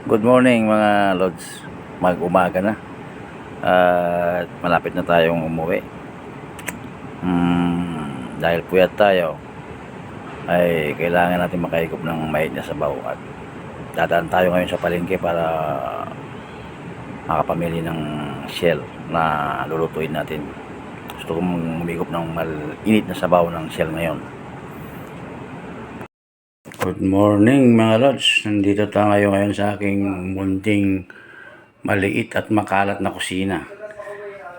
Good morning mga Lods. Mag-umaga na. At malapit na tayong umuwi. Dahil puyat tayo, ay kailangan natin makaigop ng mahid na sabaw. At dadaan tayo ngayon sa palengke para makapamili ng shell na lulutuin natin. Gusto kong umigop ng init na sabaw ng shell ngayon. Good morning mga Lods. Nandito tayo ngayon sa aking munting maliit at makalat na kusina.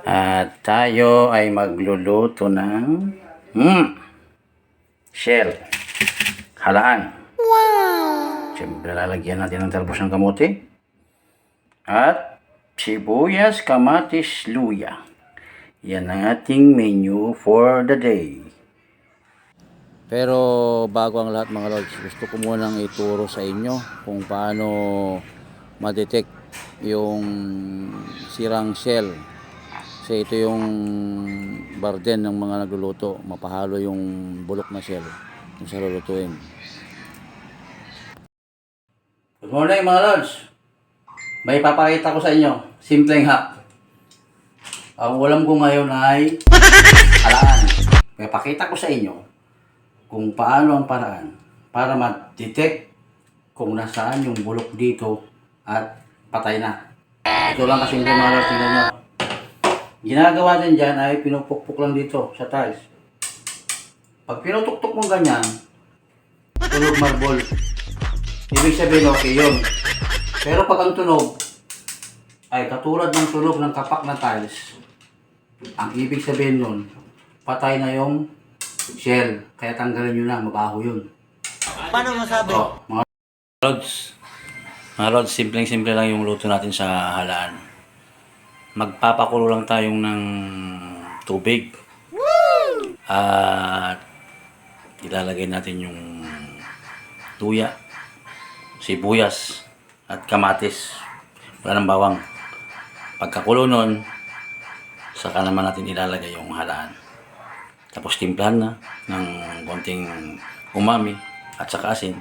At tayo ay magluluto ng shell. Halaan. Wow! Siyempre lalagyan natin ng talbos ng kamote. At sibuyas, kamatis, luya. Yan ang ating menu for the day. Pero bago ang lahat mga Lods, gusto ko munang ituro sa inyo kung paano ma-detect yung sirang shell. Kasi ito yung barden ng mga nagluluto, mapahalo yung bulok na shell kung sa lulutuin. Good morning mga Lods. May papakita ko sa inyo, simpleng hack. Ang ulam ko ngayon ay halaan. May pakita ko sa inyo kung paano ang paraan para ma-detect kung nasaan yung bulok dito at patay na. Ito lang kasi mga Lods, tingnan nyo. Ginagawa din dyan ay pinupukpuk lang dito sa tiles. Pag pinutuktok mong ganyan, tunog marble. Ibig sabihin okay yun. Pero pag ang tunog ay katulad ng tunog ng kapak na tiles, ang ibig sabihin nun, patay na yung shell. Kaya tanggalin nyo na, mabaho yun. Paano masabi? Mga Lods, simpleng-simple lang yung luto natin sa halaan. Magpapakulo lang tayong ng tubig. At ilalagay natin yung luya, sibuyas, at kamatis. Wala ng bawang. Pagkakulo nun, saka naman natin ilalagay yung halaan. Tapos timplahan na ng konting umami at saka asin.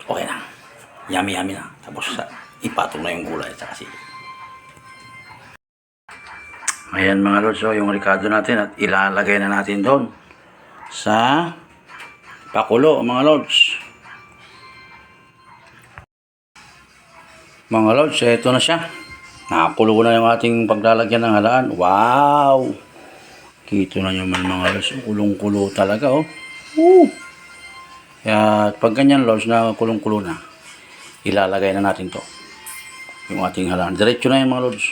Okay na. Yummy na. Tapos ipatong na yung gulay at saka sili. Ayan mga Lods, so yung ricado natin at ilalagay na natin doon sa pakulo mga Lods. Mga Lods, ito na siya. Nakakulo na yung ating paglalagyan ng halaan. Wow! Kito na nyo man mga Lods, kulong-kulo talaga oh. Kaya pag ganyan Lods na kulong-kulo na, ilalagay na natin to. Yung ating halaan. Diretso na yan mga Lods.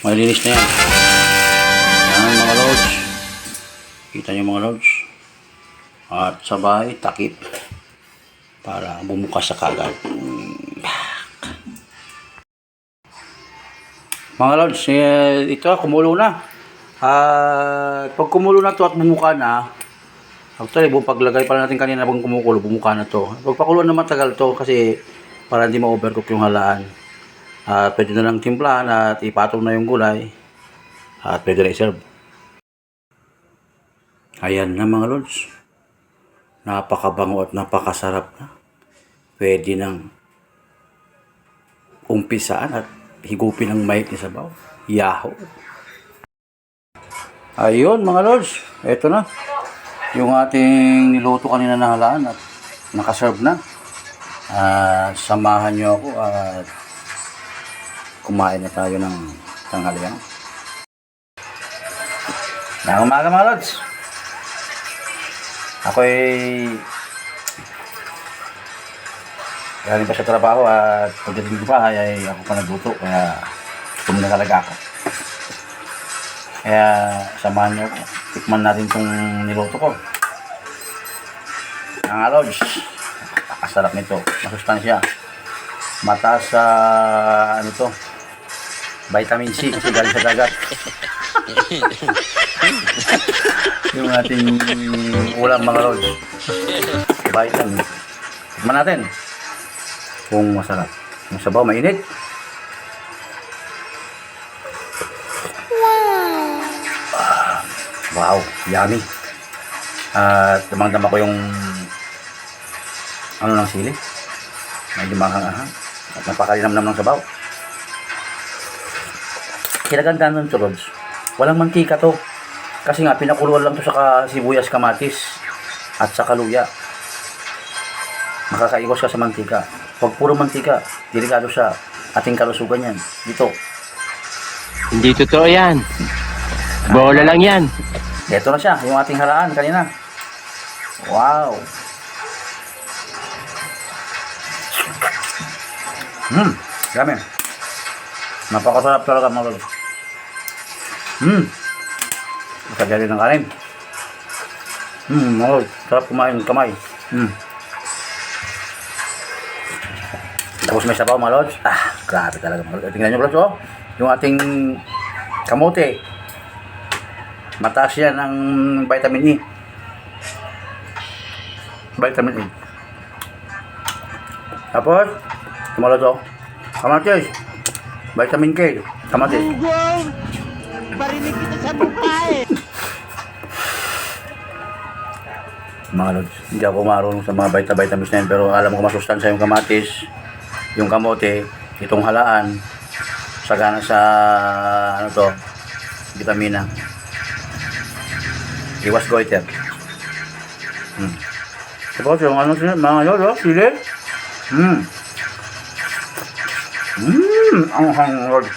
Malinis na yan. Yan mga Lods. Kita nyo mga Lods. At sabay, takip. Para bumukas sa kagad. Mga Lods, ito kumulo na. Pag kumulo na to at bumuka na, actually, paglagay pa natin kanina pag kumukulo, bumuka na to. Pagpakuluan na matagal to kasi para hindi ma-overcook yung halaan. Pwede na lang timplahan at ipatong na yung gulay at pwede na i-serve. Ayan na mga Lods. Napakabango at napakasarap na. Pwede nang umpisaan at higupin ng mahit ni sabaw. Yahoo! Ayun mga Lods. Ito na. Yung ating niluto kanina na halaan at nakaserve na. Samahan nyo ako at kumain na tayo ng tanghalian. Ngayong umaga mga Lods. Ako'y galing pa sa trabaho at pagdating ko pa ay ako pa nagluto kaya gutom na talaga ako. Kaya samahan nyo ako. Tikman natin itong niluto ko. Mga Lods, napakasarap nito. Masustansya. Mataas sa ano to, vitamin C kasi galing sa dagat. Yung ating ulam mga Lods. Vitamin. Tikman natin kung masarap. Yung sabaw mainit. Wow, yummy. At damang-dama ko yung ano ng sili. Medyo mahanghang at napakalinamnam ng sabaw. Kinagandaan nun to, Lods. Walang mantika to. Kasi nga, pinakuluan lang to sa sibuyas, kamatis at sa kaluya. Makakaiwas ka sa mantika. Huwag puro mantika. Delikado sa ating kalusugan yan. Dito. Hindi totoo yan. Bola lang yan. Ito na siya, yung ating halaan kanina. Wow. Dami. Napakasarap talaga mga Lods. Masagari ng kanin. Mga Lods, sarap kumain ng kamay. Tapos may sabaw mga Lods. Grabe talaga mga Lods. Tingnan nyo Lods, oh. Yung ating kamote. Mataas yan ng vitamin E. Vitamin E. Tapos, mga Lods, oh. Kamatis. Vitamin K. Kamatis. Gunggong! Barinig kita sa mukha eh. Mga Lods, hindi ako marunong sa mga vitamins na yun, pero alam ko masustansya yung kamatis, yung kamote, itong halaan, sagana sa ano to, vitamina. Iwas goiter. Tapos yung ano mga Lods, sili. Ang hang Lord.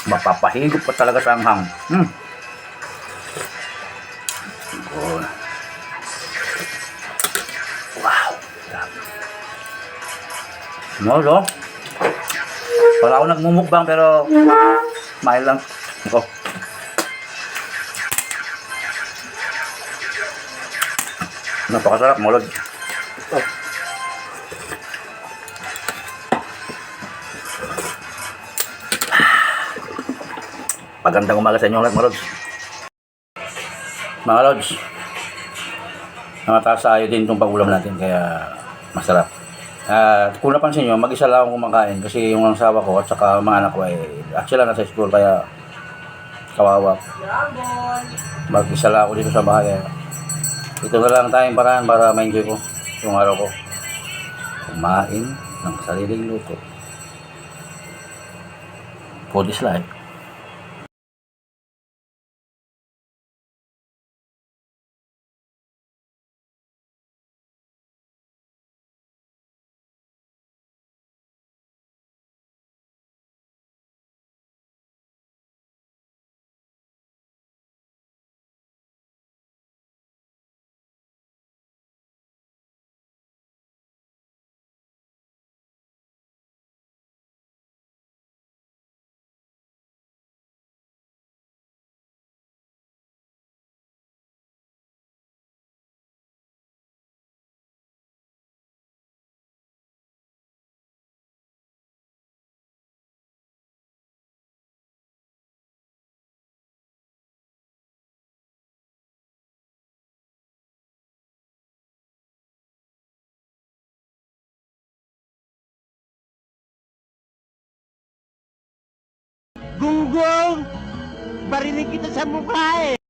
Mapapahigop pa talaga sa anghang. Oh. Wow. No, no. Wala ako nagmumukbang pero mahal lang. Ako. Napakasarap mo, Lord. Magandang umaga sa inyo lahat mga Lods. Mga Lods, nakataas sa ayo din itong pag-ulam natin kaya masarap. Kung napansin nyo, mag-isa lang akong kumakain kasi yung asawa ko at saka mga anak ko at sila nasa school kaya kawawa. Mag-isa lang ako dito sa bahay. Ito na lang tayong paraan para ma-enjoy ko yung araw ko. Kumain ng sariling luto. Food is life. Gunggong! Barinig kita sa mukha eh.